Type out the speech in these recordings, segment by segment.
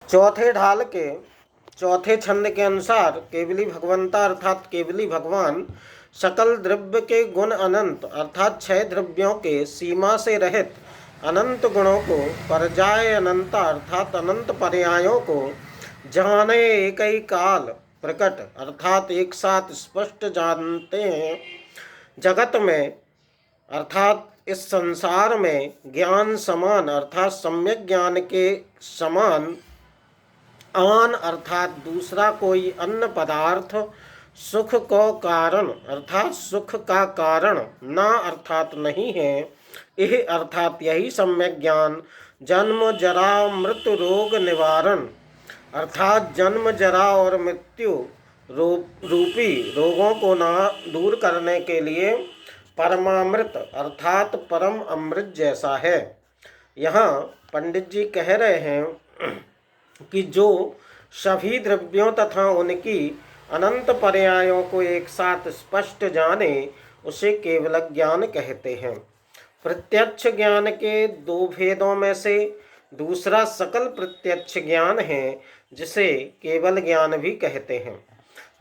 चौथे ढाल के चौथे छंद के अनुसार केवली भगवंता अर्थात केवली भगवान सकल द्रव्य के गुण अनंत अर्थात 6 द्रव्यों के सीमा से रहित अनंत गुणों को पर्याय अनंता अर्थात अनंत पर्यायों को जाने एक ही काल प्रकट अर्थात एक साथ स्पष्ट जानते हैं। जगत में अर्थात इस संसार में ज्ञान समान अर्थात सम्यक ज्ञान के समान आन अर्थात दूसरा कोई अन्य पदार्थ सुख को कारण अर्थात सुख का कारण ना अर्थात नहीं है। यह अर्थात यही सम्यक ज्ञान जन्म जरा मृत्यु रोग निवारण अर्थात जन्म जरा और मृत्यु रूपी रोगों को ना दूर करने के लिए परमामृत अर्थात परम अमृत जैसा है। यहाँ पंडित जी कह रहे हैं कि जो सभी द्रव्यों तथा उनकी अनंत पर्यायों को एक साथ स्पष्ट जाने उसे केवल ज्ञान कहते हैं। प्रत्यक्ष ज्ञान के 2 भेदों में से दूसरा सकल प्रत्यक्ष ज्ञान है जिसे केवल ज्ञान भी कहते हैं।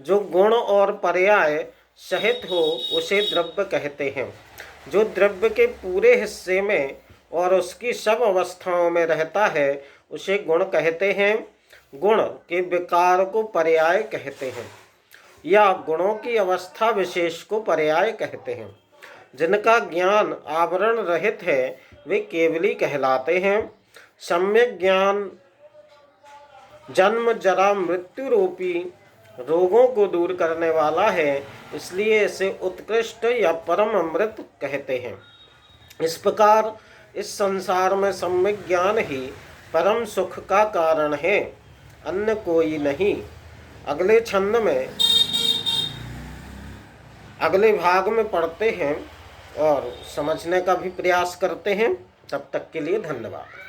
जो गुण और पर्याय सहित हो उसे द्रव्य कहते हैं। जो द्रव्य के पूरे हिस्से में और उसकी सब अवस्थाओं में रहता है उसे गुण कहते हैं। गुण के विकार को पर्याय कहते हैं या गुणों की अवस्था विशेष को पर्याय कहते हैं। जिनका ज्ञान आवरण रहित है वे केवली कहलाते हैं। सम्यक ज्ञान जन्म जरा मृत्यु रूपी रोगों को दूर करने वाला है, इसलिए इसे उत्कृष्ट या परम अमृत कहते हैं। इस प्रकार इस संसार में सम्यक ज्ञान ही परम सुख का कारण है, अन्य कोई नहीं। अगले छंद में अगले भाग में पढ़ते हैं और समझने का भी प्रयास करते हैं। तब तक के लिए धन्यवाद।